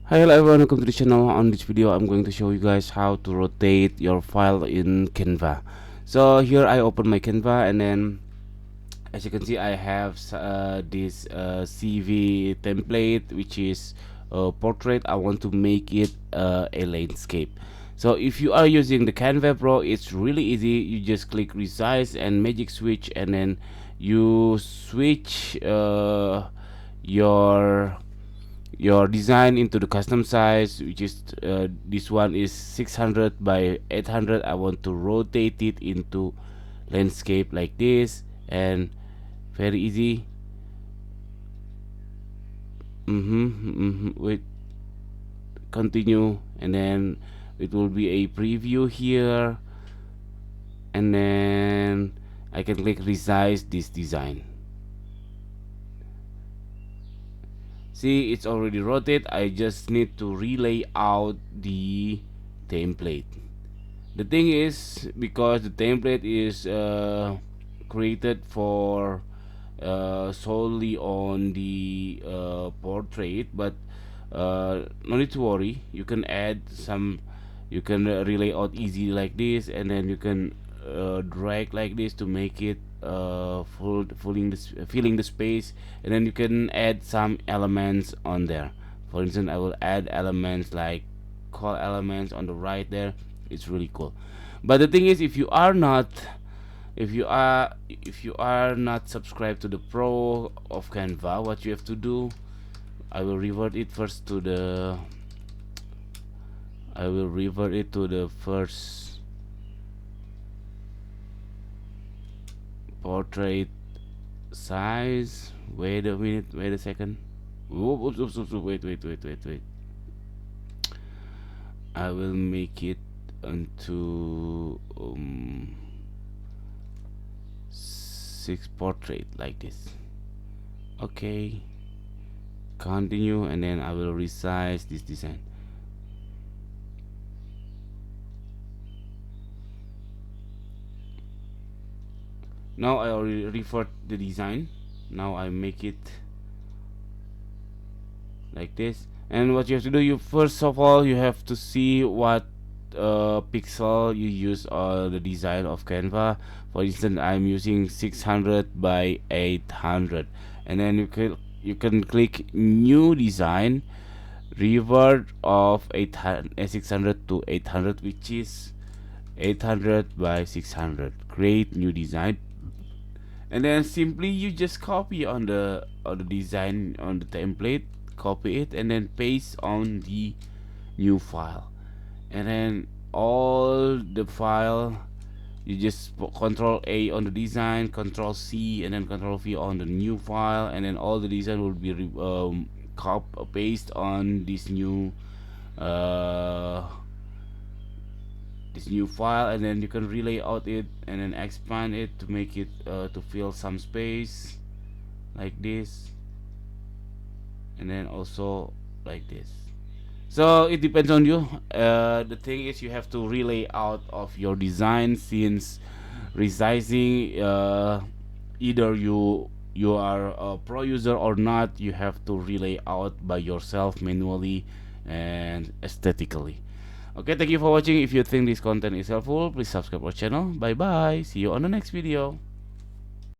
Hi, hello everyone, welcome to the channel. On this video I'm going to show you guys how to rotate your file in Canva. So here I open my Canva, and then as you can see I have this CV template, which is a portrait. I want to make it a landscape. So if you are using the Canva Pro, it's really easy. You just click resize and magic switch, and then you switch your design into the custom size, which is this one is 600 by 800. I want to rotate it into landscape like this, and very easy. Wait, continue, and then it will be a preview here, and then I can click resize this design. See, it's already rotated. I just need to relay out the template. The thing is, because the template is created for solely on the portrait, but no need to worry. You can add some, you can relay out easy like this, and then you can drag like this to make it filling the space, and then you can add some elements on there. For instance, I will add elements like call elements on the right there. It's really cool. But the thing is, if you are not subscribed to the Pro of Canva, what you have to do, I will revert it first to the first portrait size. Wait a minute, wait a second. Oops, oops, oops, wait. I will make it into 6 portrait like this. Okay, continue, and then I will resize this design. Now I already revert the design. Now I make it like this. And what you have to do, you first of all you have to see what pixel you use on the design of Canva. For instance, I'm using 600 by 800, and then you can click new design, revert of 600 to 800, which is 800 by 600. Create new design, and then simply you just copy on the design on the template, copy it, and then paste on the new file. And then all the file, you just put Control A on the design, Control C, and then Control V on the new file, and then all the design will be paste on uh, this new file, and then you can relay out it and then expand it to make it to fill some space like this, and then also like this. So it depends on you. The thing is, you have to relay out of your design, since resizing, either you are a pro user or not, you have to relay out by yourself manually and aesthetically. Okay, thank you for watching. If you think this content is helpful, please subscribe our channel. Bye bye, see you on the next video.